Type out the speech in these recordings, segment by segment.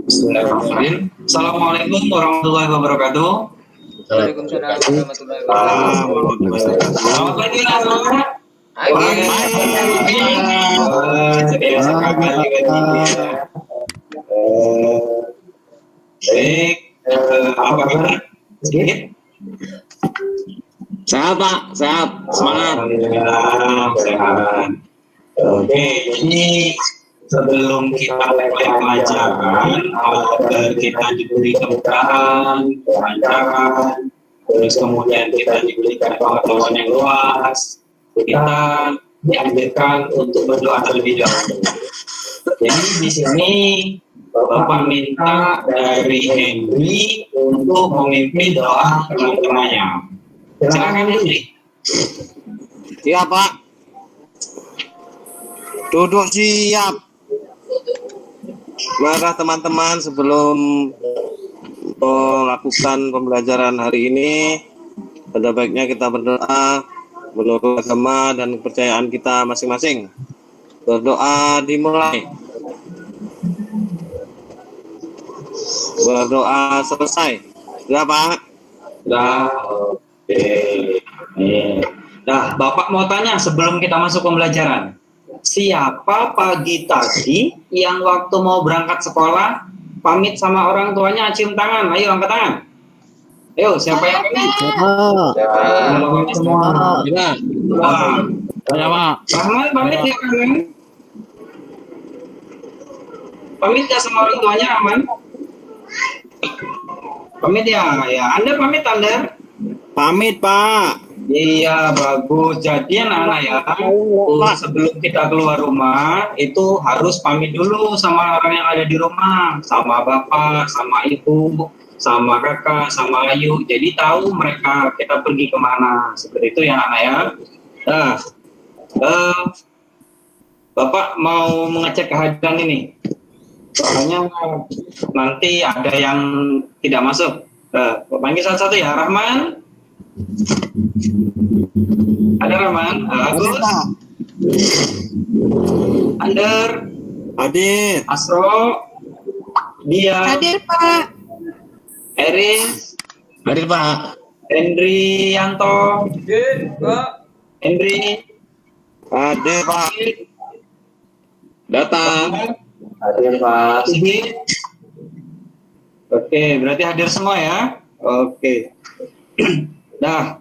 Bismillahirrahmanirrahim. Assalamualaikum warahmatullahi wabarakatuh. Waalaikumsalam warahmatullahi wabarakatuh. Selamat pagi anak-anak. Baik, apa kabar? Sedikit. Sehat Pak, sehat, semangat. Alhamdulillah, sehat. Oke, jadi sebelum kita mulai pelajaran, agar kita diberi kemudahan, kelancaran, terus kemudian kita diberikan pengetahuan yang luas, kita dianjurkan untuk berdoa terlebih dahulu. Jadi di sini Bapak minta dari Henry untuk memimpin doa teman-temannya. Silakan Henry. Iya Pak. Duduk siap. Maka teman-teman sebelum melakukan pembelajaran hari ini, pada baiknya kita berdoa menurut agama dan kepercayaan kita masing-masing. Berdoa dimulai. Berdoa selesai. Sudah Pak? Sudah. Oke. Nah, Bapak mau tanya sebelum kita masuk pembelajaran. Siapa pagi tadi yang waktu mau berangkat sekolah pamit sama orang tuanya cium tangan? Ayo angkat tangan. Ayo, siapa yang pamit? Semua. Iya. Wah. Saya Pak. Rahman pamit ya kan? Pamit ya sama orang tuanya Rahman? Pamit ya, ya. Anda pamit Anda? Pamit Pak. Iya, bagus. Jadi anak-anak ya, sebelum kita keluar rumah itu harus pamit dulu sama orang yang ada di rumah, sama bapak, sama ibu, sama kakak, sama Ayu. Jadi tahu mereka kita pergi kemana. Seperti itu ya anak ya. Nah, Bapak mau mengecek kehadiran ini. Soalnya nanti ada yang tidak masuk. Panggil satu-satu ya, Rahman. Ada Rahman, Agus, Ander, Hadir. Asro, Dia, Hadir Pak. Eris, Hadir Pak. Hendri Yanto, Hadir, Pak. Hendri, Hadir Pak. Datang. hadir Pak Sigit. Oke, berarti hadir semua ya. Oke. Nah,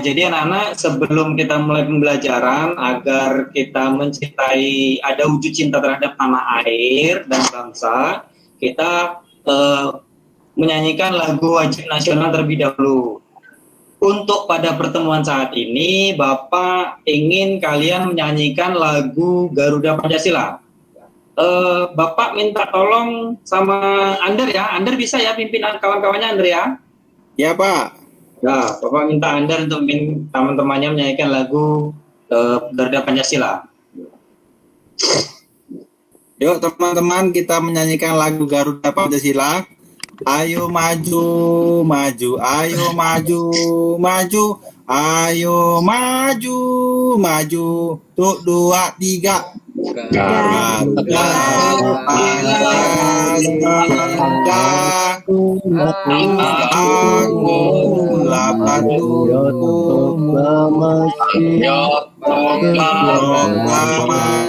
jadi anak-anak sebelum kita mulai pembelajaran agar kita mencintai, ada wujud cinta terhadap tanah air dan bangsa, kita menyanyikan lagu wajib nasional terlebih dahulu. Untuk pada pertemuan saat ini, Bapak ingin kalian menyanyikan lagu Garuda Pancasila. Bapak minta tolong sama Ander ya. Ander bisa ya pimpin kawan-kawannya Ander ya. Ya Pak. Nah, Bapak minta Ander untuk teman-temannya menyanyikan lagu Garuda Pancasila. Yuk teman-teman kita menyanyikan lagu Garuda Pancasila. Ayo maju, maju, ayo maju, maju, ayo maju, maju. Tuh 2, 3. Garuda Pancasila, aku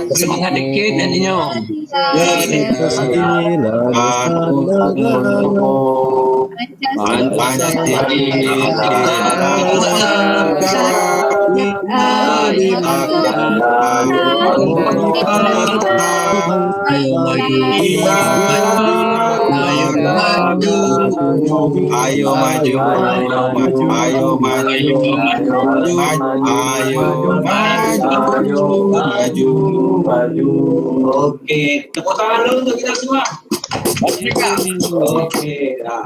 Semangat dikit nyanyinya. Ayo maju, ayo maju, maju. Oke, tepuk tangan dulu untuk kita semua. Oke, nah,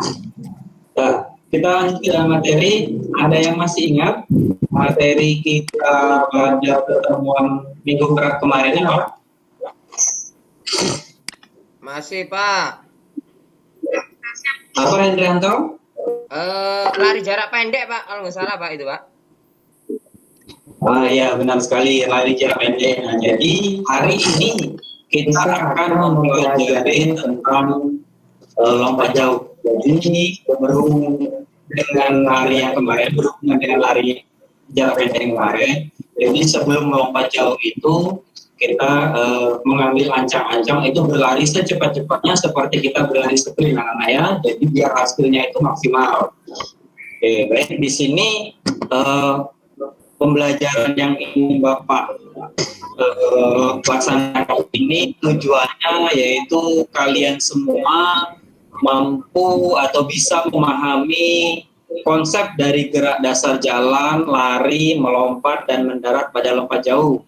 kita lanjut ke dalam materi. Ada yang masih ingat materi kita pada pertemuan minggu kemarin ini, Pak? Masih Pak. Apa Hendrianto? Lari jarak pendek Pak, kalau nggak salah Pak itu Pak. Ah ya benar sekali, lari jarak pendek. Nah, jadi hari ini kita akan mempelajari tentang lompat jauh. Jadi berhubung dengan lari yang kemarin, berhubungan dengan lari jarak pendek yang kemarin. Jadi sebelum melompat jauh itu kita mengambil ancang-ancang itu berlari secepat-cepatnya seperti kita berlari sprint anak-anak ya. Jadi biar hasilnya itu maksimal. Oke, baik, di sini pembelajaran yang ingin Bapak laksanakan ini tujuannya yaitu kalian semua mampu atau bisa memahami konsep dari gerak dasar jalan, lari, melompat, dan mendarat pada lompat jauh.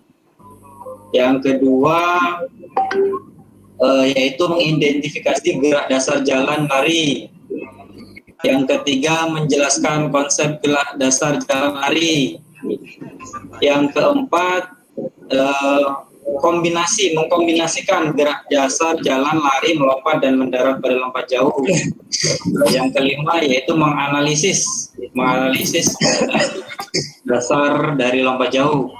Yang kedua yaitu mengidentifikasi gerak dasar jalan, lari. Yang ketiga menjelaskan konsep gerak dasar jalan, lari. Yang keempat mengkombinasikan gerak dasar jalan, lari, melompat, dan mendarat pada lompat jauh. Yang kelima yaitu menganalisis dasar dari lompat jauh.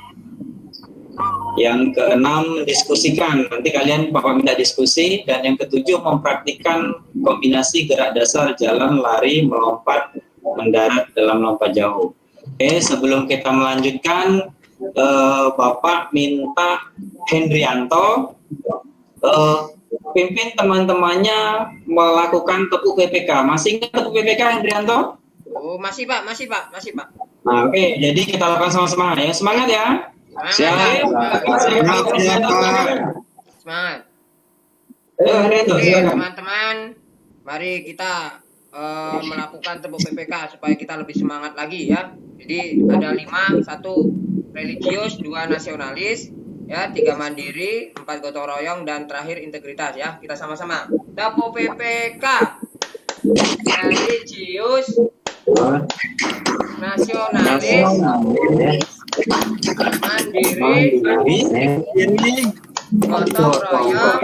Yang keenam diskusikan, nanti kalian Bapak minta diskusi. Dan yang ketujuh mempraktikkan kombinasi gerak dasar jalan, lari, melompat, mendarat dalam lompat jauh. Oke, sebelum kita melanjutkan, Bapak minta Hendrianto pimpin teman-temannya melakukan tepuk PPK. Masih ingat tepuk PPK, Hendrianto? Oh, masih Pak. Nah, oke, jadi kita lakukan sama-sama ya. Semangat ya. Semangat. Oke, teman-teman, mari kita melakukan tepuk PPK supaya kita lebih semangat lagi ya. Jadi ada 5, 1 religius, 2 nasionalis, ya, 3 mandiri, 4 gotong royong, dan terakhir integritas ya. Kita sama-sama tepuk PPK. Religius, nasionalis, mandiri, gotong royong,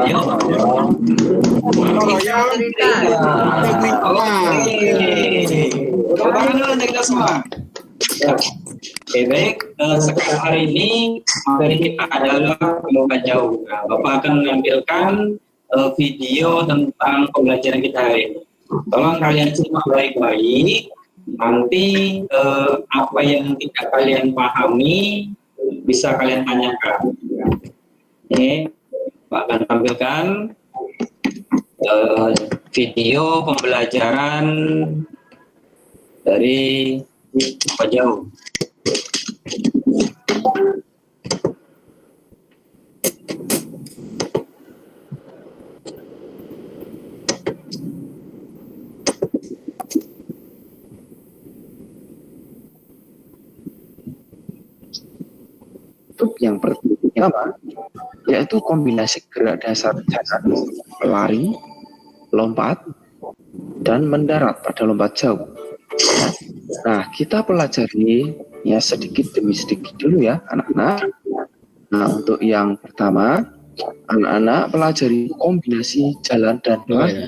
integritas. Tangan dulu untuk kita semua. Oke, baik. Sekarang hari ini materi kita adalah lompat jauh. Nah, Bapak akan menampilkan video tentang pembelajaran kita hari ini. Tolong kalian simak baik-baik. Nanti apa yang tidak kalian pahami bisa kalian tanyakan. Ini Pak akan tampilkan video pembelajaran dari lompat jauh. Untuk yang pertama yaitu kombinasi gerak dasar jalan, lari, lompat, dan mendarat pada lompat jauh. Nah, kita pelajari ya sedikit demi sedikit dulu ya anak-anak. Nah, untuk yang pertama, anak-anak pelajari kombinasi jalan dan lari.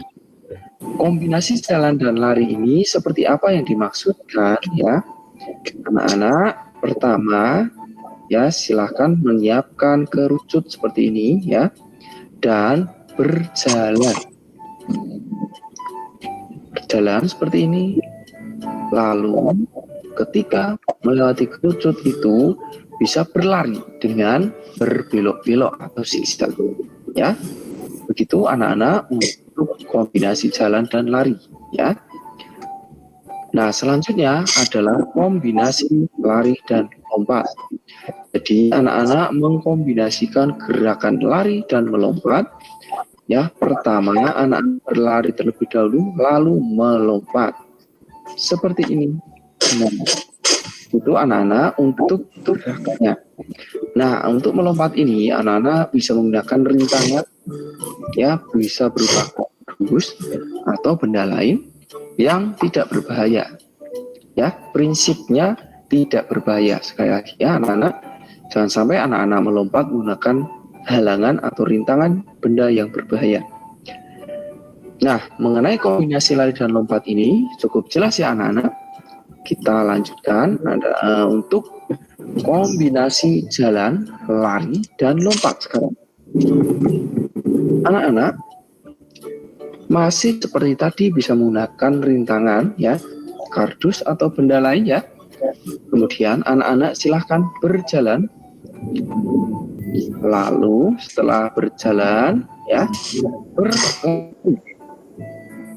Kombinasi jalan dan lari ini seperti apa yang dimaksudkan ya? Anak-anak, pertama ya silahkan menyiapkan kerucut seperti ini ya, dan berjalan seperti ini. Lalu ketika melewati kerucut itu bisa berlari dengan berbelok-belok atau zigzag ya. Begitu anak-anak untuk kombinasi jalan dan lari ya. Nah, selanjutnya adalah kombinasi lari dan lompat. Jadi anak-anak mengkombinasikan gerakan lari dan melompat. Ya, pertama anak berlari terlebih dahulu lalu melompat. Seperti ini. Nah, itu anak-anak untuk gerakannya. Nah, untuk melompat ini anak-anak bisa menggunakan rintangan ya, bisa berupa kardus atau benda lain yang tidak berbahaya. Ya, prinsipnya tidak berbahaya. Sekali lagi ya anak-anak, jangan sampai anak-anak melompat menggunakan halangan atau rintangan benda yang berbahaya. Nah, mengenai kombinasi lari dan lompat ini cukup jelas ya anak-anak. Kita lanjutkan untuk kombinasi jalan, lari, dan lompat sekarang. anak-anak masih seperti tadi bisa menggunakan rintangan ya, kardus atau benda lain ya. Kemudian anak-anak silahkan berjalan. Lalu setelah berjalan ya,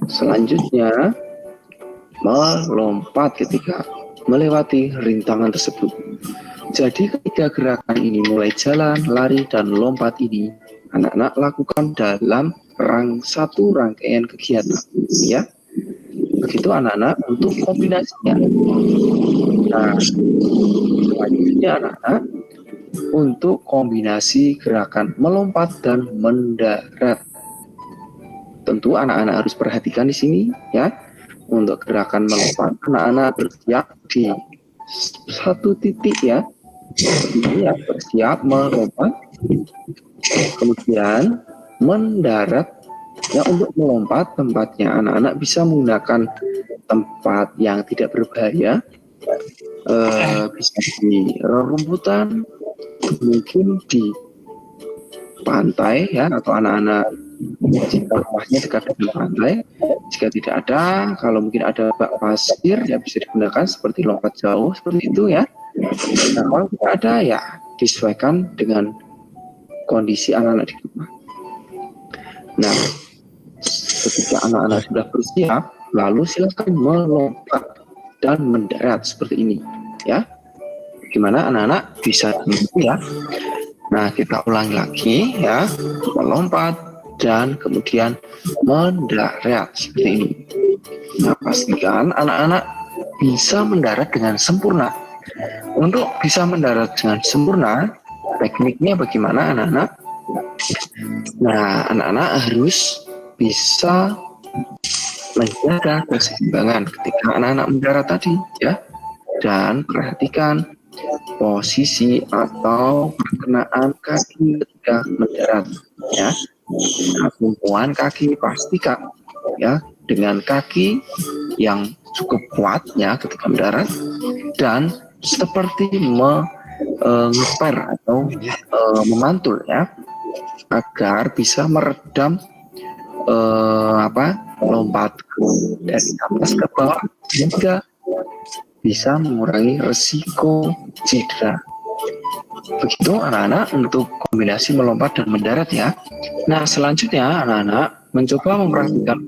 selanjutnya melompat ketika melewati rintangan tersebut. Jadi ketika gerakan ini mulai jalan, lari, dan lompat ini anak-anak lakukan dalam satu rangkaian kegiatan ya. Begitu anak-anak untuk kombinasinya. Nah, selanjutnya anak-anak untuk kombinasi gerakan melompat dan mendarat. Tentu anak-anak harus perhatikan di sini ya. Untuk gerakan melompat, anak-anak bersiap di satu titik ya. Ini ya, bersiap melompat. Kemudian mendarat ya, untuk melompat tempatnya anak-anak bisa menggunakan tempat yang tidak berbahaya, bisa di rerumputan, mungkin di pantai ya, atau anak-anak jika rumahnya dekat dengan pantai. Jika tidak ada, kalau mungkin ada bak pasir ya bisa digunakan seperti lompat jauh seperti itu ya. Nah, kalau tidak ada ya disesuaikan dengan kondisi anak-anak di rumah. Nah, ketika anak-anak sudah bersiap, lalu silakan melompat dan mendarat seperti ini ya. Gimana anak-anak bisa ya? Nah, kita ulangi lagi ya, melompat dan kemudian mendarat seperti ini. Nah, pastikan anak-anak bisa mendarat dengan sempurna. Untuk bisa mendarat dengan sempurna, tekniknya bagaimana anak-anak? Nah, anak-anak harus bisa menjaga keseimbangan ketika anak-anak mendarat tadi ya. Dan perhatikan posisi atau perkenaan kaki ketika mendarat ya. Nah, tumpuan kaki pastikan ya dengan kaki yang cukup kuat ya ketika mendarat, dan seperti ngeper atau memantul ya, agar bisa meredam lompat dari atas ke bawah hingga bisa mengurangi resiko cedera. Begitu anak-anak untuk kombinasi melompat dan mendarat ya. Nah, selanjutnya anak-anak mencoba memperhatikan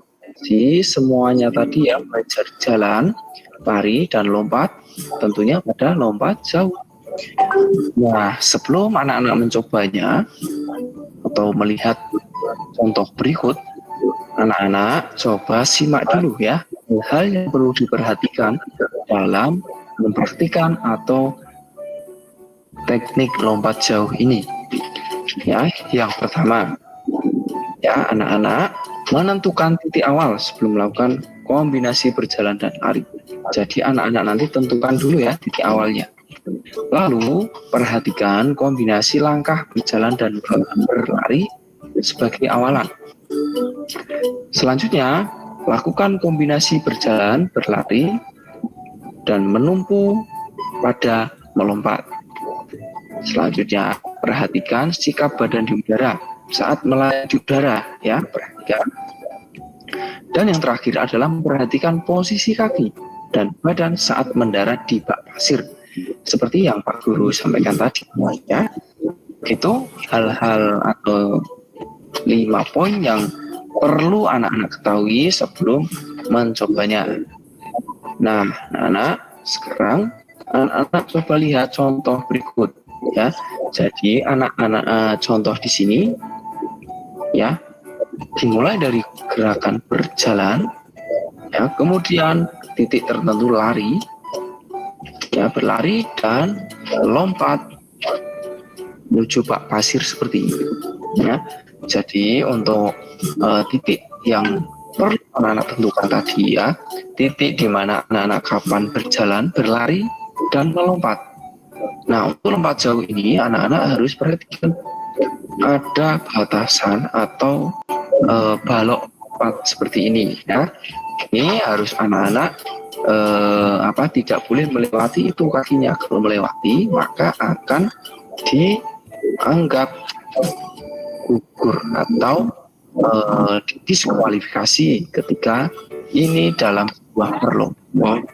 semuanya tadi ya, baik jalan, lari, dan lompat, tentunya pada lompat jauh. Nah, sebelum anak-anak mencobanya atau melihat contoh berikut, anak-anak coba simak dulu ya hal yang perlu diperhatikan dalam mempraktikkan atau teknik lompat jauh ini. Ya, yang pertama, ya anak-anak menentukan titik awal sebelum melakukan kombinasi berjalan dan lari. Jadi anak-anak nanti tentukan dulu ya titik awalnya. Lalu perhatikan kombinasi langkah berjalan dan berlari sebagai awalan. Selanjutnya lakukan kombinasi berjalan, berlari, dan menumpu pada melompat. Selanjutnya perhatikan sikap badan di udara saat melayang di udara ya, perhatikan. Dan yang terakhir adalah memperhatikan posisi kaki dan badan saat mendarat di bak pasir, seperti yang Pak Guru sampaikan tadi ya. Itu hal-hal atau 5 poin yang perlu anak-anak ketahui sebelum mencobanya. Nah, anak-anak sekarang anak-anak coba lihat contoh berikut ya. Jadi anak-anak contoh di sini ya, dimulai dari gerakan berjalan ya, kemudian titik tertentu lari ya, berlari dan lompat menuju bak pasir seperti ini ya. Jadi untuk titik yang perlu anak-anak tentukan tadi ya, titik di mana anak-anak kapan berjalan, berlari, dan melompat. Nah, untuk lompat jauh ini anak-anak harus perhatikan ada batasan atau balok lompat seperti ini ya. Ini harus anak-anak tidak boleh melewati itu kakinya. Kalau melewati maka akan dianggap gugur atau diskualifikasi ketika ini dalam sebuah perlombaan.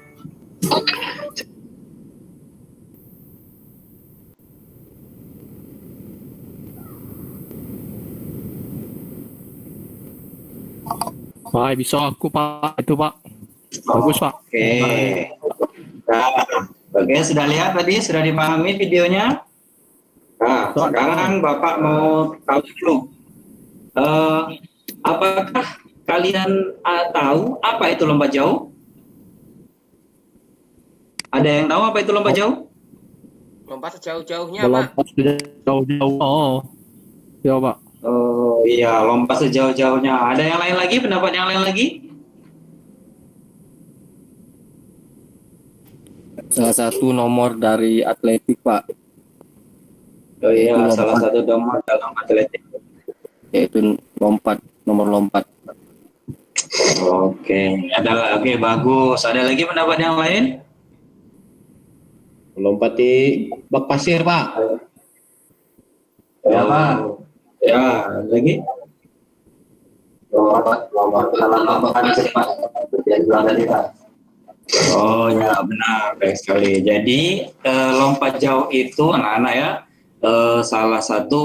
Pak, bisa aku Pak, itu Pak. Bagus Pak. Oke. Nah, oke, sudah lihat tadi, sudah dipahami videonya? Nah, sekarang Bapak mau tahu dulu. Apakah kalian tahu apa itu lompat jauh? Ada yang tahu apa itu lompat jauh? Lompat sejauh-jauhnya, Pak. Melompat jauh-jauh. Oh. Ya Pak. Oh iya, lompat sejauh-jauhnya. Ada yang lain lagi? Pendapat yang lain lagi? Salah satu nomor dari atletik Pak, Oh iya, Lompat. salah satu nomor dalam atletik. yaitu nomor lompat. Oke, oke, bagus. Ada lagi pendapat yang lain? Lompat di bak pasir, Pak. Ya, Pak. Ya, lagi? Oh ya, benar, baik sekali. Jadi lompat jauh itu anak-anak ya, salah satu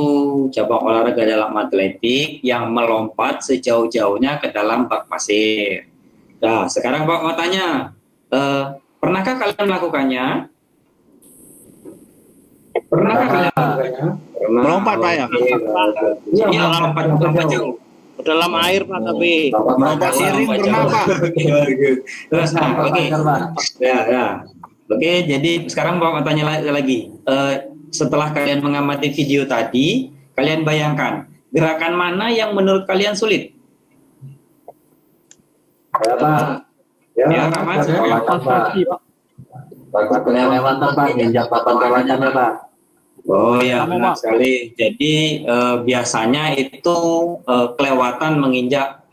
cabang olahraga dalam atletik yang melompat sejauh-jauhnya ke dalam bak pasir. Nah, sekarang Pak mau tanya, pernahkah kalian melakukannya? Pernahkah kalian melakukannya? Pernah. Melompat, Pak, ya? Iya, melompat jauh. Dalam air, Pak, tapi Melompat sirip pernah, Pak. Oke, bagus. Terus, oke. Ya. Oke, jadi sekarang Pak mau tanya lagi. Setelah kalian mengamati video tadi, kalian bayangkan gerakan mana yang menurut kalian sulit? Ya, Pak. Ya, Mas. Pak, kelewatan Pak, injak papan kawasan ya, Pak. Oh ya, benar sekali. Jadi biasanya itu kelewatan menginjak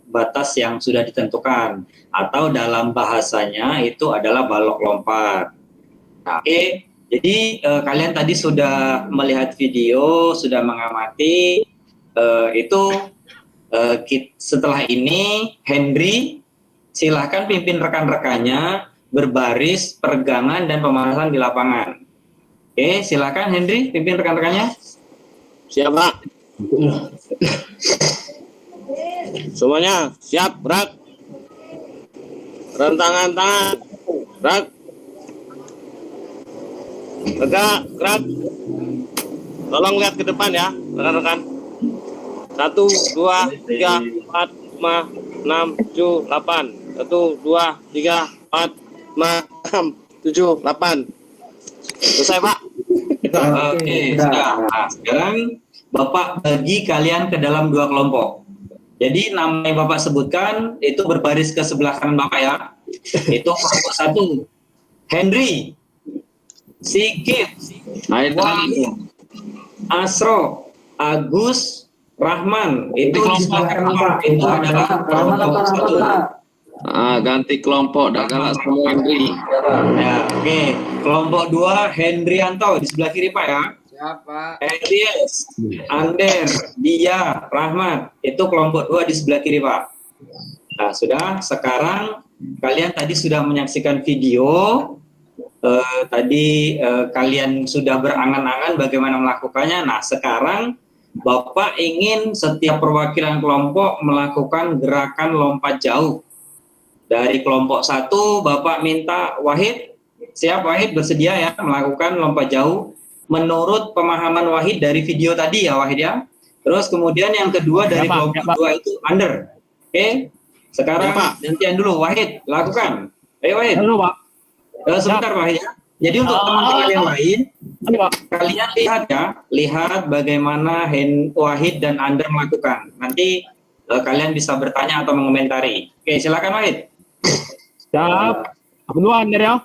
batas yang sudah ditentukan, atau dalam bahasanya itu adalah balok lompat. Oke, jadi kalian tadi sudah melihat video, sudah mengamati itu. Setelah ini, Henry, silahkan pimpin rekan-rekannya berbaris, peregangan, dan pemanasan di lapangan. Oke, silakan Henry, pimpin rekan-rekannya. Siap, Pak. Semuanya siap, gerak. Rentangan tangan, gerak. Tegak, gerak. Tolong lihat ke depan ya, rekan-rekan. 1, 2, 3, 4, 5, 6, 7, 8. 1, 2, 3, 4, 5, 6, 7, 8. Selesai, Pak. Oke, sudah. Nah, sekarang Bapak bagi kalian ke dalam 2 kelompok. Jadi nama yang Bapak sebutkan itu berbaris ke sebelah kanan Bapak ya. Itu kelompok 1. Henry, Sigit, Wahid, Asro, Agus, Rahman. Itu di sebelah kanan Bapak. Itu adalah kelompok 1. Ganti kelompok, dah galak semua Henry. Ya, oke. Kelompok 2 Hendrianto di sebelah kiri Pak ya. Siapa? Elias, Ander, Dia, Rahmat. Itu kelompok 2 di sebelah kiri Pak. Nah, sudah. Sekarang kalian tadi sudah menyaksikan video. Kalian sudah berangan-angan bagaimana melakukannya. Nah, sekarang Bapak ingin setiap perwakilan kelompok melakukan gerakan lompat jauh. Dari kelompok 1, Bapak minta Wahid, siap Wahid, bersedia ya melakukan lompat jauh menurut pemahaman Wahid dari video tadi ya Wahid ya. Terus kemudian yang kedua dari kelompok 2 itu Ander. Oke, sekarang gantian dulu Wahid, lakukan. Ayo Wahid. Halo Pak. Sebentar Wahid ya. Jadi untuk teman-teman yang lain, kalian lihat ya, lihat bagaimana Wahid dan Ander melakukan. Nanti kalian bisa bertanya atau mengomentari. Oke, silakan Wahid. Siap. Aku duluan ya.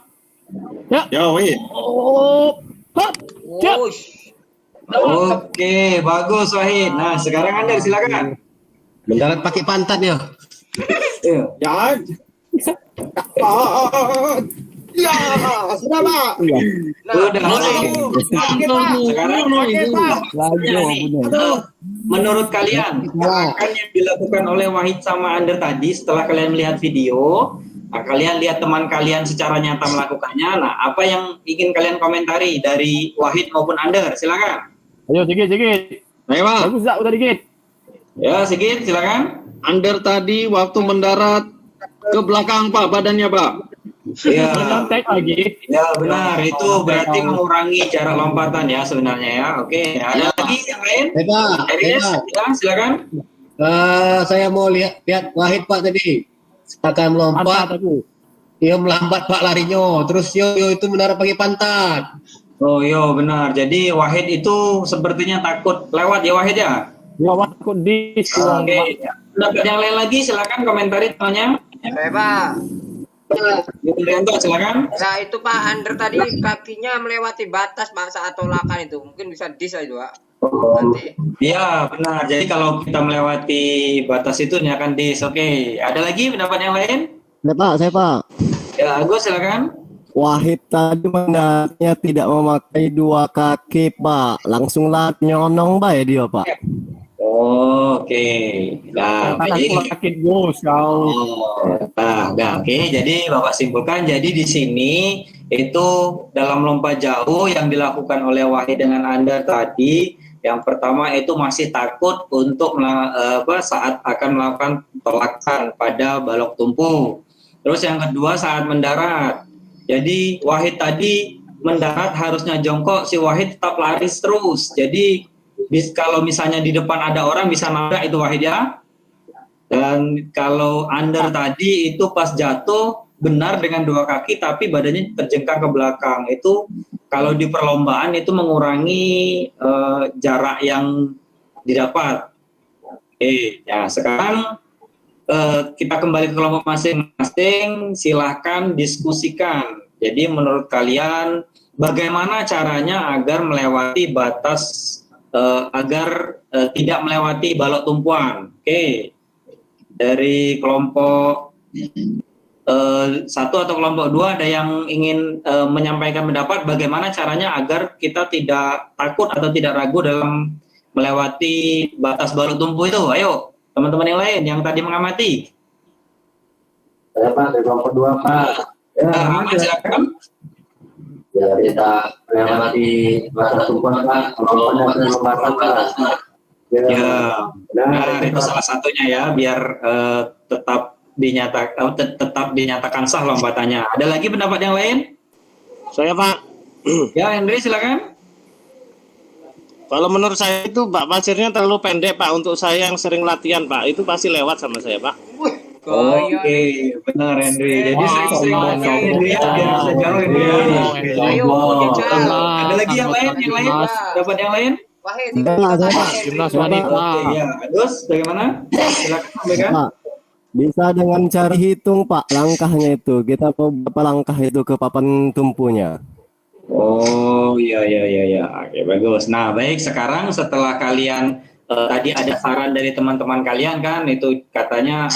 Ya. Yo, wait. Oh. Hop. Siap. Wush. Oke, bagus Wahid. Nah, sekarang Ander silakan. Mendarat pakai pantat ya. Iya. Ya. Ya, sudah Pak. Nah, Udah. Sekarang menurut kalian, gerakan yang dilakukan oleh Wahid sama Under tadi setelah kalian melihat video, nah, kalian lihat teman kalian secara nyata melakukannya. Nah, apa yang ingin kalian komentari dari Wahid maupun Under? Silakan. Ayo Sigit. Ayo Pak. Bagus tak udah Sigit? Ya, Sigit, silakan. Under tadi waktu mendarat ke belakang Pak badannya Pak. Iya. Nyontek lagi. Ya benar, itu berarti mengurangi jarak lompatan ya sebenarnya ya. Oke, ada lagi yang lain? Eris, ya, silakan. Saya mau lihat Wahid Pak tadi. Akan Pantat melompat, aku. dia melambat Pak larinya. Terus yo itu mendarat pakai pantat. Oh iya benar. Jadi Wahid itu sepertinya takut lewat ya Wahid ya. Ya aku di Oke. Pendapat yang lain lagi silakan komentari temannya. Saya Pak. Yunrianto silakan. Nah itu Pak Under tadi kakinya melewati batas Pak saat tolakan itu. Mungkin bisa dis aja Pak. Nanti. Iya benar. Jadi kalau kita melewati batas itu ini akan dis. Oke. Ada lagi pendapat yang lain? Saya Pak. Ya Agus silakan. Wahid tadi mendaratnya tidak memakai dua kaki Pak, langsung lat nyonong ya dia Pak. Oke. Nah, aku sakit bos kau. Oke. Jadi Bapak simpulkan, jadi di sini itu dalam lompat jauh yang dilakukan oleh Wahid dengan Anda tadi, yang pertama itu masih takut untuk saat akan melakukan tolakan pada balok tumpu. Terus yang kedua saat mendarat. Jadi Wahid tadi mendarat harusnya jongkok, si Wahid tetap lari terus. Jadi kalau misalnya di depan ada orang bisa nabrak itu Wahid ya. Dan kalau Under tadi itu pas jatuh benar dengan dua kaki tapi badannya terjengkang ke belakang. Itu kalau di perlombaan itu mengurangi jarak yang didapat. Oke, ya sekarang kita kembali ke kelompok masing-masing, silahkan diskusikan. Jadi menurut kalian bagaimana caranya agar melewati batas, agar tidak melewati balok tumpuan? Oke, dari kelompok 1 atau kelompok 2 ada yang ingin menyampaikan pendapat bagaimana caranya agar kita tidak takut atau tidak ragu dalam melewati batas balok tumpu itu? Ayo. Teman-teman yang lain yang tadi mengamati. Saya Pak, dari kelompok 2 Pak. Ahmad silakan. Ya kita melewati batas tumpuan Pak. Kelompoknya lompatan Pak. Ya, benar itu salah satunya ya, biar tetap dinyatakan sah lompatannya. Ada lagi pendapat yang lain? Saya Pak. Ya, Henry silakan. Kalau menurut saya itu Pak pasirnya terlalu pendek Pak untuk saya yang sering latihan Pak. Itu pasti lewat sama saya Pak. Oke, benar Henry. Jadi sering-sering latihan Henry ya, biar bisa jauh Henry. Ayo, Ada lagi yang lain? Dapat yang lain? Wahid. Timnas wanita. Oke, ya. Terus bagaimana? Silakan sampaikan. Pak, bisa dengan cara hitung Pak langkahnya itu. Kita mau berapa langkah itu ke papan tumpunya? Oh iya. Oke, bagus. Nah baik, sekarang setelah kalian tadi ada saran dari teman-teman kalian kan, itu katanya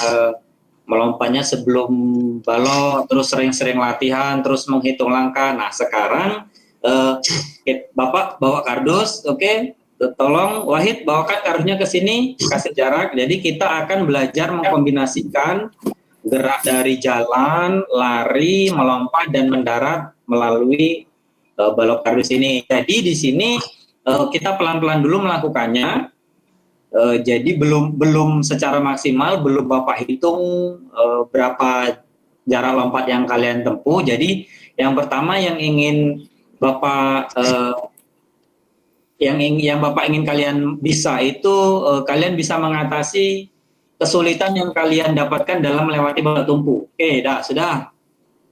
melompatnya sebelum balok, terus sering-sering latihan, terus menghitung langkah. Nah sekarang Bapak bawa kardus, oke? Tolong Wahid bawakan kardusnya ke sini, kasih jarak. Jadi kita akan belajar mengkombinasikan gerak dari jalan, lari, melompat dan mendarat melalui balok kardus ini. Jadi di sini kita pelan-pelan dulu melakukannya. Jadi belum secara maksimal, belum Bapak hitung berapa jarak lompat yang kalian tempuh. Jadi yang pertama yang ingin Bapak yang Bapak ingin kalian bisa itu kalian bisa mengatasi kesulitan yang kalian dapatkan dalam melewati balok tumpu. Oke, sudah.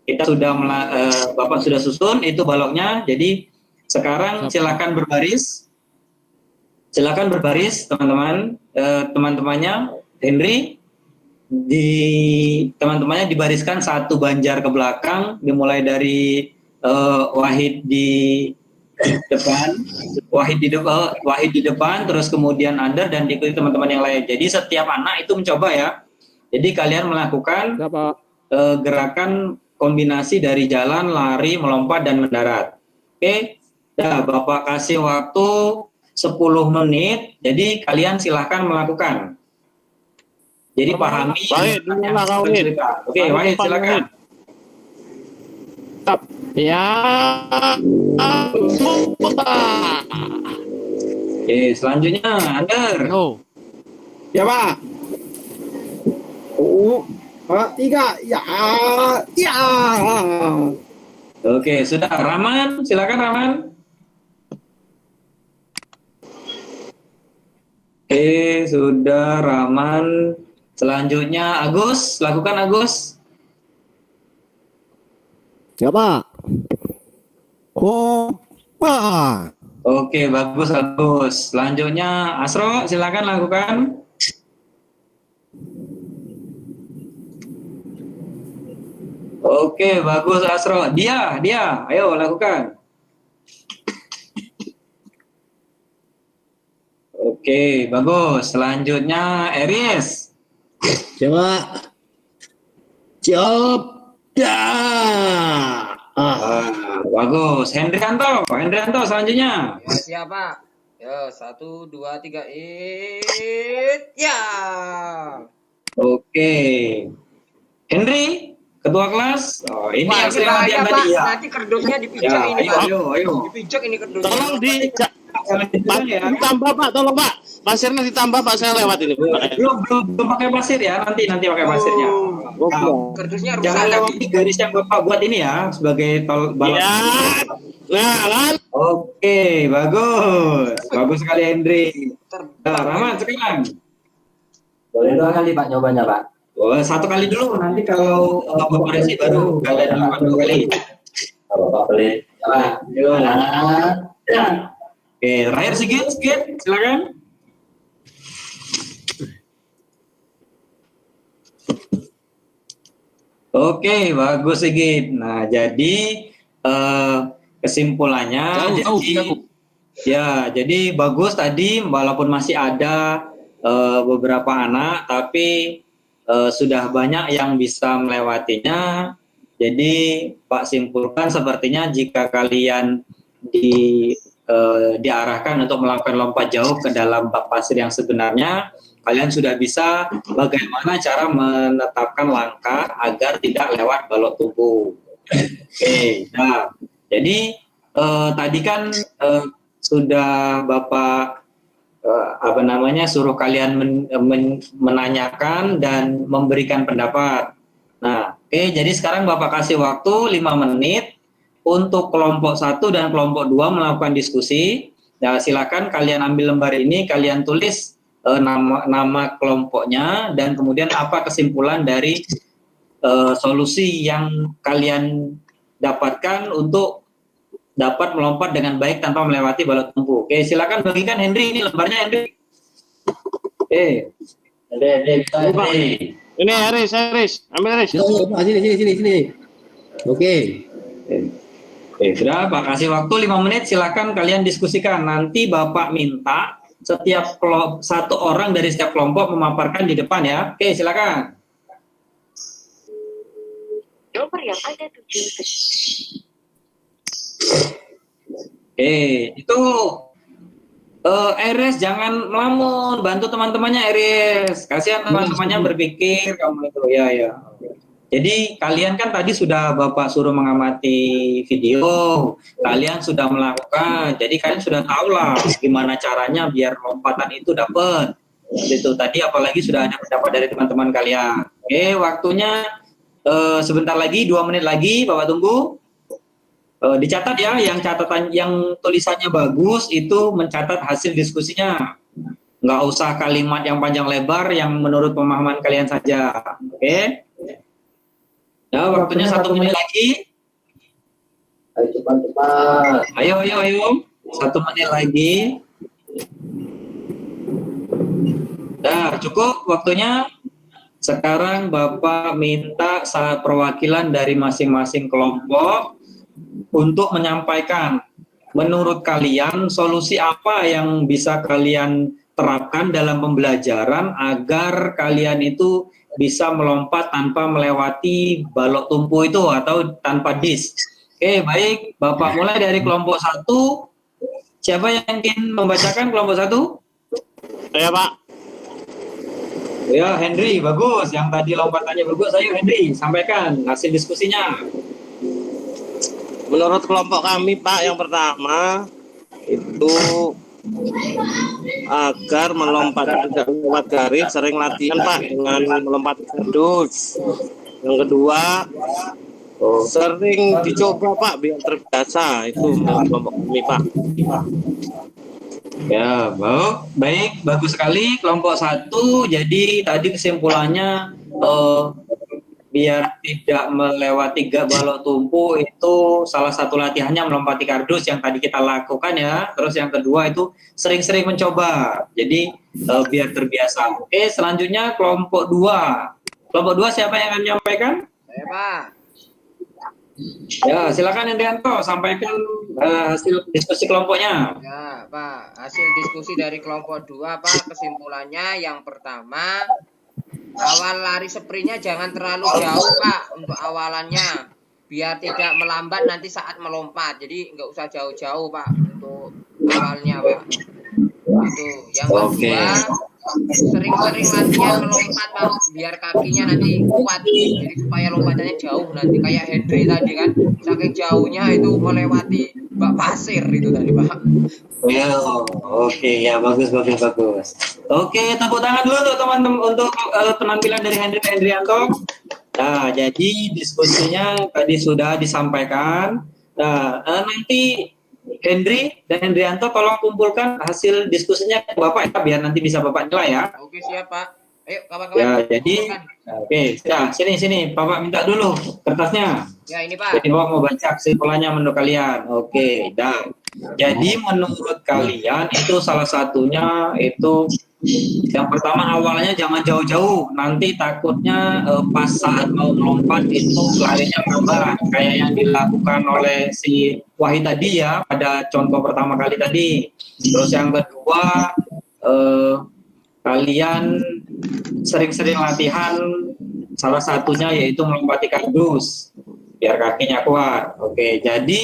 Kita sudah Bapak sudah susun itu baloknya. Jadi sekarang silakan berbaris. Silakan berbaris teman-teman. Teman-temannya Henry teman-temannya dibariskan satu banjar ke belakang, dimulai dari Wahid di depan, Wahid di depan, terus kemudian Under dan diikuti teman-teman yang lain. Jadi setiap anak itu mencoba ya. Jadi kalian melakukan gerakan kombinasi dari jalan, lari, melompat, dan mendarat. Oke, dah Bapak kasih waktu 10 menit, jadi kalian silahkan melakukan. Jadi pahami. Baik, dululah kau Wahid. Oke, Wahid silakan. Ya. Oke, selanjutnya Under. Oh. Ya Pak. Pak, 3. Ya. Ya. Oke, sudah. Rahman, silakan Rahman. Oke, sudah Rahman. Selanjutnya Agus, lakukan Agus. Ya Pak. Oh, Pak. Oke, bagus Agus. Selanjutnya Asro, silakan lakukan. Oke, bagus Asro. Dia, ayo lakukan. Oke, bagus. Selanjutnya Eris. Coba. Dah. Bagus. Hendrianto selanjutnya. Ya, siapa? Ya, 1, 2, 3, ya. Oke. Henry, ketua kelas. Oh, ini Wah, yang ini saya bahaya, latihan Pak. tadi ya. Nanti kerdusnya dipijak Ya, ini, Pak. ayo. Dipijak ini kerdusnya. Tolong Ya. ditambah Pak, tolong Pak. Pasirnya ditambah Pak, saya lewat ini. Belum pakai pasir ya, nanti pakai pasirnya. Kerdusnya rusak Jangan lagi. lewati garis yang Bapak buat ini ya, sebagai balap. Ya. Nah, kan? Oke, bagus. Bagus sekali Hendri. Nah, Rahman sekarang. Boleh 2 kali Pak nyobanya Pak. Oh, 1 kali dulu, nanti kalau Bapak Resi baru kalian lakukan 2 kali. Kalau Bapak pelit. Coba. Ya. Oke, terakhir Sigit, silakan. Oke, bagus Sigit. Nah, jadi kesimpulannya, jadi bagus tadi, walaupun masih ada beberapa anak, tapi sudah banyak yang bisa melewatinya. Jadi Pak simpulkan sepertinya jika kalian diarahkan untuk melakukan lompat jauh ke dalam bak pasir yang sebenarnya, kalian sudah bisa bagaimana cara menetapkan langkah agar tidak lewat balok tubuh. Oke, nah jadi tadi kan sudah Bapak suruh kalian menanyakan dan memberikan pendapat. Nah, oke, jadi sekarang Bapak kasih waktu 5 menit untuk kelompok 1 dan kelompok 2 melakukan diskusi. Nah, silakan kalian ambil lembar ini, kalian tulis nama kelompoknya dan kemudian apa kesimpulan dari solusi yang kalian dapatkan untuk dapat melompat dengan baik tanpa melewati balok tubuh. Oke, silakan bagikan Henry, ini lembarnya Henry. Henry. Ini Eris, ambil Eris. Sini. Oke. Sudah, Pak kasih waktu 5 menit, silakan kalian diskusikan. Nanti Bapak minta setiap satu orang dari setiap kelompok memaparkan di depan ya. Oke, silakan. Nomor yang ada 7. Oke, itu Eris jangan melamun, bantu teman-temannya Eris. Kasihan teman-temannya berpikir kamu itu ya. Jadi kalian kan tadi sudah Bapak suruh mengamati video, kalian sudah melakukan, jadi kalian sudah tahu lah gimana caranya biar lompatan itu dapat. Itu tadi apalagi sudah ada pendapat dari teman-teman kalian. Oke, waktunya sebentar lagi, 2 menit lagi, Bapak tunggu. Dicatat ya, yang tulisannya bagus itu mencatat hasil diskusinya. Nggak usah kalimat yang panjang lebar yang menurut pemahaman kalian saja. Oke? Nah, waktunya 1 menit lagi. Ayo cepat. Ayo. 1 menit lagi. Nah, cukup waktunya. Sekarang Bapak minta perwakilan dari masing-masing kelompok untuk menyampaikan menurut kalian solusi apa yang bisa kalian terapkan dalam pembelajaran agar kalian itu bisa melompat tanpa melewati balok tumpu itu atau tanpa disk. Oke, baik. Bapak mulai dari kelompok 1. Siapa yang ingin membacakan kelompok 1? Ya, Pak. Ya, Henry, bagus. Yang tadi lompatannya bagus. Ayo, Henry, sampaikan hasil diskusinya. Menurut kelompok kami, Pak, yang pertama itu agar melompat lewat garis, sering latihan, Pak, dengan melompat kardus. Yang kedua, sering dicoba, Pak, biar terbiasa. Itu menurut kelompok kami, Pak. Ya, baik, bagus sekali kelompok 1. Jadi tadi kesimpulannya biar tidak melewati balok tumpu itu salah satu latihannya melompati kardus yang tadi kita lakukan ya. Terus yang kedua itu sering-sering mencoba. Jadi biar terbiasa. Oke, selanjutnya kelompok 2. Kelompok 2 siapa yang akan menyampaikan? Saya, Pak. Ya, silakan Hendrianto sampaikan hasil diskusi kelompoknya. Ya, Pak. Hasil diskusi dari kelompok 2, Pak. Kesimpulannya yang pertama, awal lari sprintnya jangan terlalu jauh, Pak, untuk awalannya. Biar tidak melambat nanti saat melompat. Jadi nggak usah jauh-jauh, Pak, untuk awalnya, Pak. Itu. Yang kedua, sering-sering latihan melompat, Pak, biar kakinya nanti kuat. Jadi supaya lompatannya jauh nanti. Kayak Henry tadi kan, saking jauhnya itu melewati bak pasir itu tadi, Pak. Ya, oke, ya bagus. Oke, tepuk tangan dulu untuk teman-teman untuk penampilan dari Hendrianto. Nah, jadi diskusinya tadi sudah disampaikan. Nah, nanti Henry dan Hendrianto tolong kumpulkan hasil diskusinya ke Bapak ya, biar nanti bisa Bapak nilai ya. Oke, siap, Pak. Ayo, kawan-kawan. Ya, jadi oke, ya, sini Bapak minta dulu kertasnya. Ya, ini, Pak. Jadi Bapak mau baca kesimpulannya menurut kalian. Oke, dah. Jadi menurut kalian itu salah satunya itu yang pertama awalnya jangan jauh-jauh, nanti takutnya pas saat mau melompat itu larinya lambat kayak yang dilakukan oleh si Wahid tadi ya pada contoh pertama kali tadi. Terus yang kedua kalian sering-sering latihan salah satunya yaitu melompati kardus biar kakinya kuat. Oke, jadi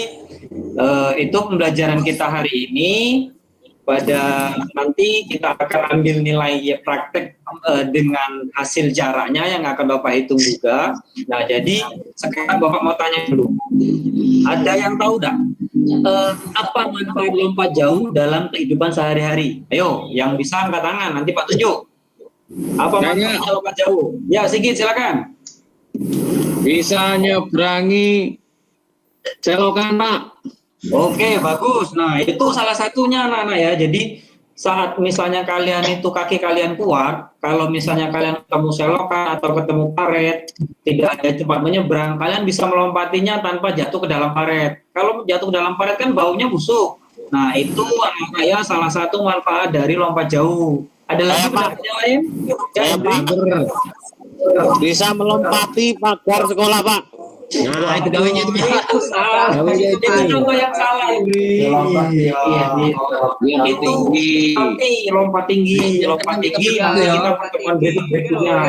itu pembelajaran kita hari ini. Pada nanti kita akan ambil nilai praktek dengan hasil jaraknya yang akan Bapak hitung juga. Nah, jadi sekarang Bapak mau tanya dulu. Ada yang tahu enggak apa manfaat lompat jauh dalam kehidupan sehari-hari? Ayo, yang bisa angkat tangan, nanti Pak tunjuk. Apa manfaat lompat jauh? Ya, Sigit silakan. Bisa nyeberangi selokan, Pak. Oke, bagus. Nah, itu salah satunya anak-anak ya. Jadi saat misalnya kalian itu kaki kalian kuat, kalau misalnya kalian ketemu selokan atau ketemu paret, tidak ada tempat menyeberang, kalian bisa melompatinya tanpa jatuh ke dalam paret. Kalau jatuh ke dalam paret kan baunya busuk. Nah, itu anak-anak ya salah satu manfaat dari lompat jauh. Ada lagi pendapat yang lain? Bisa melompati pagar sekolah, Pak. Nah, itu gawinya itu salah. Itu contoh yang salah ini. Itu lompat tinggi. Nanti kita pertemuan berikutnya.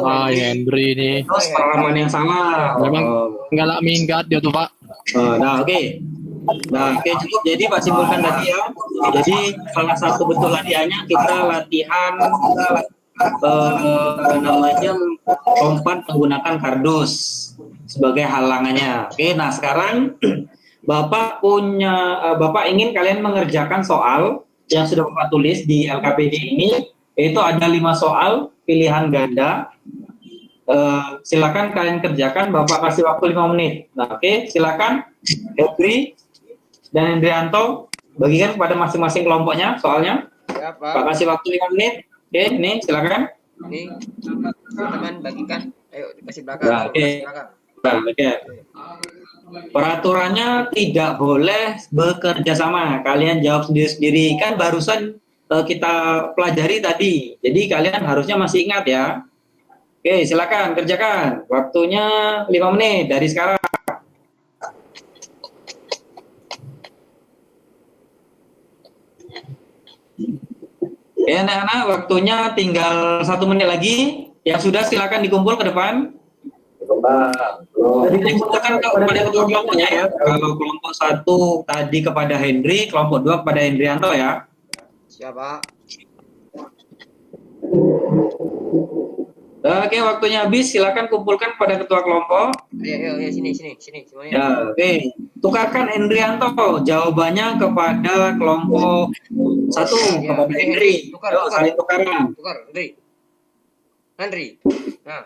Ah, Henry ini. Terus pengalaman yang salah. Memang nggak minggat dia tuh, Pak. Nah, oke. Nah, oke cukup. Jadi Pak simpulkan tadi ya. Jadi salah satu bentuk latihannya kita latihan namanya lompat menggunakan kardus sebagai halangannya. Oke, nah sekarang Bapak ingin kalian mengerjakan soal yang sudah Bapak tulis di LKPD ini, yaitu ada 5 soal pilihan ganda. Silakan kalian kerjakan, Bapak kasih waktu 5 menit. Nah, oke, silakan Henry dan Hendrianto bagikan kepada masing-masing kelompoknya soalnya. Ya, Pak. Pak kasih waktu 5 menit. Oke, ini silakan. Ini teman bagikan. Ayo dikasih belakang. Nah, oke. Oke. Peraturannya tidak boleh bekerja sama. Kalian jawab sendiri-sendiri. Kan barusan kita pelajari tadi. Jadi kalian harusnya masih ingat ya. Oke, silakan kerjakan. Waktunya 5 menit dari sekarang. Ya anak-anak, waktunya tinggal 1 menit lagi. Yang sudah silakan dikumpul ke depan. Dikumpulkan kepada ketua kelompoknya ya. Kalau kelompok 1 tadi kepada Hendri, kelompok 2 kepada Hendrianto ya. Siapa? Oke, waktunya habis. Silakan kumpulkan pada ketua kelompok. Ayo, sini semuanya. Ya, oke. Tukarkan Hendrianto jawabannya kepada kelompok 1 kepada Hendri. Yuk, saling tukarkan. Tukar, Hendri. Nah.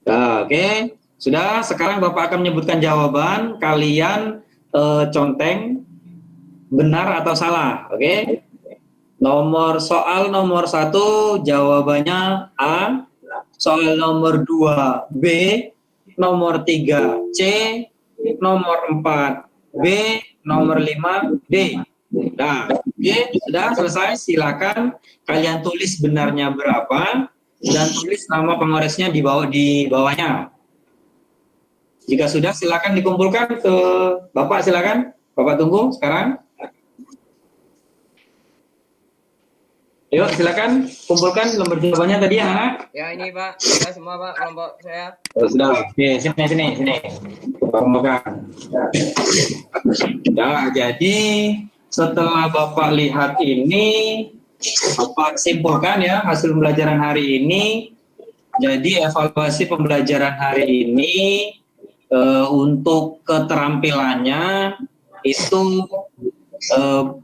Nah, oke. Sudah, sekarang Bapak akan menyebutkan jawaban. Kalian conteng benar atau salah, oke? Soal nomor 1 jawabannya A, soal nomor 2 B, nomor 3 C, nomor 4 B, nomor 5 D. Nah, oke, sudah selesai. Silakan kalian tulis benarnya berapa dan tulis nama pengoresnya di bawahnya. Jika sudah, silakan dikumpulkan ke Bapak, silakan. Bapak tunggu sekarang. Yuk, silakan kumpulkan lembar jawabannya tadi ya, anak. Ya, ini Pak. Sudah semua Pak, kelompok saya. Sudah. Oke, sini. Kumpulkan. Ya, jadi setelah Bapak lihat ini, Bapak simpulkan ya hasil pembelajaran hari ini. Jadi evaluasi pembelajaran hari ini untuk keterampilannya itu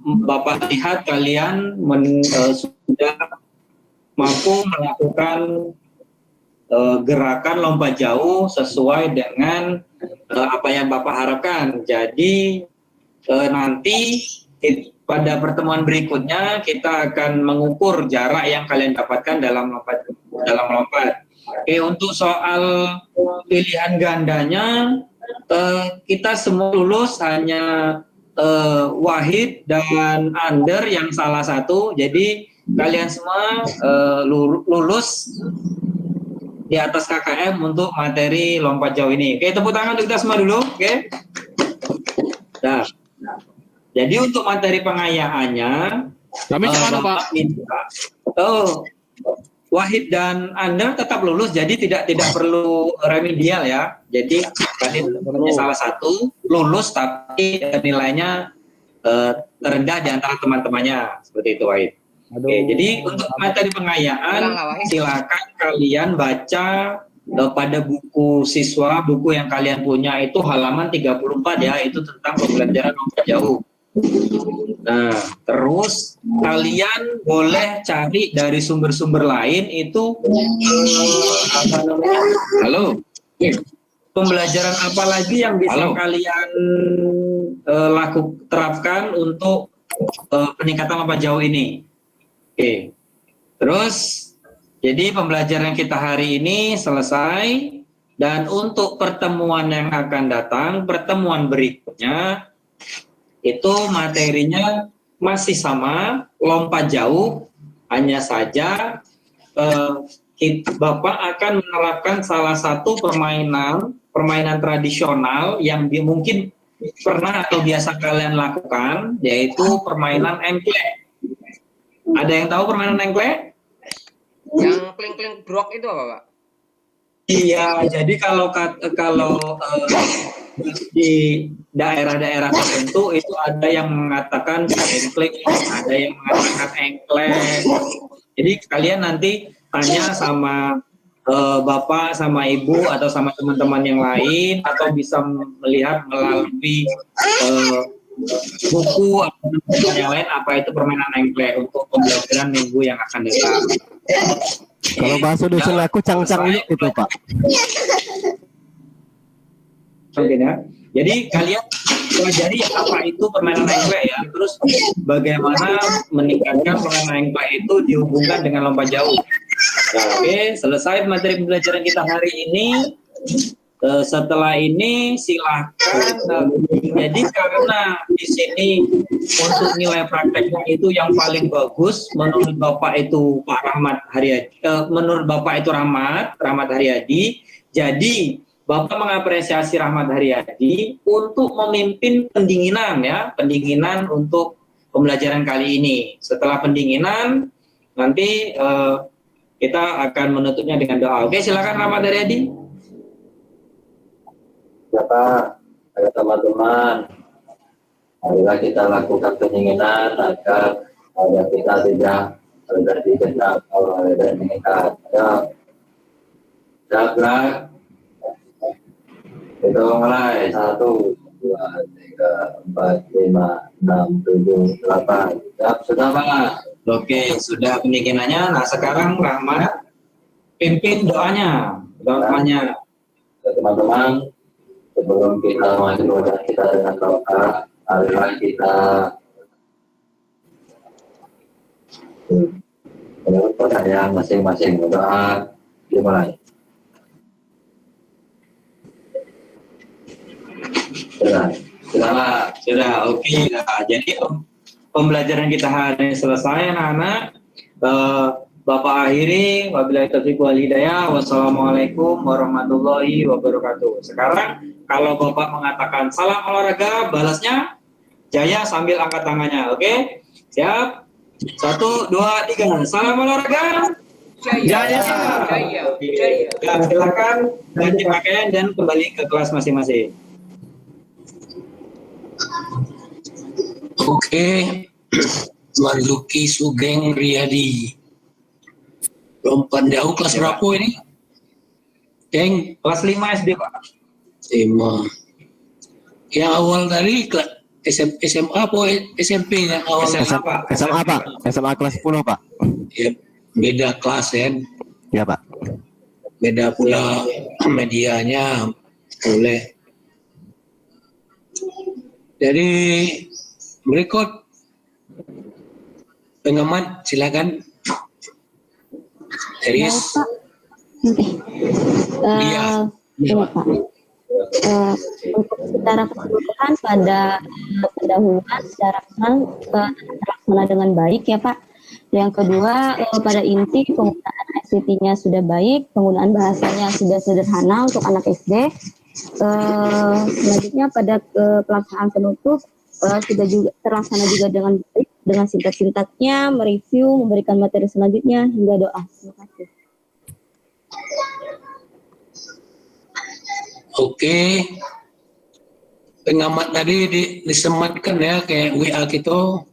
Bapak lihat kalian sudah mampu melakukan gerakan lompat jauh sesuai dengan apa yang Bapak harapkan. Jadi nanti pada pertemuan berikutnya kita akan mengukur jarak yang kalian dapatkan dalam lompat. Oke, untuk soal pilihan gandanya kita semua lulus, hanya Wahid dan Under yang salah satu. Jadi kalian semua lulus di atas KKM untuk materi lompat jauh ini. Oke, tepuk tangan untuk kita semua dulu. Oke. Nah, jadi untuk materi pengayaannya, Bapak minta, Wahid dan Anda tetap lulus, jadi tidak perlu remedial ya. Jadi kalian salah satu lulus tapi nilainya terendah di antara teman-temannya, seperti itu Wahid. Oke, jadi untuk materi pengayaan silakan kalian baca pada buku siswa, buku yang kalian punya itu halaman 34 ya, itu tentang pembelajaran lompat jauh. Nah, terus kalian boleh cari dari sumber-sumber lain itu apa namanya? Halo. Pembelajaran apa lagi yang bisa kalian terapkan untuk peningkatan lompat jauh ini? Oke. Terus jadi pembelajaran kita hari ini selesai, dan untuk pertemuan yang akan datang, pertemuan berikutnya itu materinya masih sama, lompat jauh, hanya saja Bapak akan menerapkan salah satu permainan tradisional yang mungkin pernah atau biasa kalian lakukan, yaitu permainan engklek. Ada yang tahu permainan engklek? Yang kling-kling brok itu apa, Pak? Iya, jadi kalau di daerah-daerah tertentu itu ada yang mengatakan engklek, ada yang mengatakan engklek. Jadi kalian nanti tanya sama Bapak, sama Ibu, atau sama teman-teman yang lain, atau bisa melihat melalui buku atau yang lain apa itu permainan engklek untuk pembelajaran minggu yang akan datang. Kalau bahasa dusun aku cang-cang itu Pak. Oke ya. Jadi kalian pelajari apa itu permainan engklek ya. Terus bagaimana meningkatkan permainan engklek itu dihubungkan dengan lompat jauh. Nah, oke, selesai materi pembelajaran kita hari ini. Setelah ini silakan. Jadi karena di sini untuk nilai prakteknya itu yang paling bagus menurut Bapak itu Pak Rahmat Haryadi. Menurut Bapak itu Rahmat Haryadi. Jadi Bapak mengapresiasi Rahmat Haryadi untuk memimpin pendinginan ya, pendinginan untuk pembelajaran kali ini. Setelah pendinginan, nanti kita akan menutupnya dengan doa. Oke, silakan Rahmat Daryadi. Ya Pak, ayo teman-teman, marilah kita lakukan pendinginan agar kita tidak terjadi gendak oleh dan meningkat. Ya, gerak. Kita mulai 1, 2, 3, 4, 5, 6, 7, 8. Siap, sudah Pak. Oke, sudah pendinginannya. Nah, sekarang Rahmat pimpin doanya. Doanya. Teman-teman, sebelum kita maju wajah kita dengan doa, marilah kita menurut pertanyaan masing-masing. Doa dimulai. Sudah. Oke. Nah, jadi pembelajaran kita hari ini selesai, anak-anak. Bapak akhiri, wabillahi taufiq wal hidayah. Wassalamualaikum warahmatullahi wabarakatuh. Sekarang kalau Bapak mengatakan salam olahraga, balasnya jaya sambil angkat tangannya. Oke? Siap? 1, 2, 3. Salam olahraga. Jaya. Ya, silakan ganti pakaian dan kembali ke kelas masing-masing. Oke, Tuan Luki Sugeng Riyadi. Lompat jauh kelas berapa ini? Geng? Kelas 5 SD, Pak. 5. Yang awal tadi SMA apa SMP yang awal? SMA Pak, SMA kelas 10 Pak. Ya, beda kelas kan? Ya Pak. Beda pula medianya boleh. Jadi berikut pengamat silakan. Serius? Iya Pak. Untuk secara keseluruhan pada pendahuluan secara terlaksana dengan baik ya Pak. Yang kedua pada inti penggunaan ICT-nya sudah baik, penggunaan bahasanya sudah sederhana untuk anak SD. Selanjutnya pada pelaksanaan penutup sudah juga terlaksana juga dengan baik, dengan singkat-singkatnya, mereview, memberikan materi selanjutnya hingga doa. Terima kasih. Oke. Pengamat tadi disematkan ya kayak WA gitu.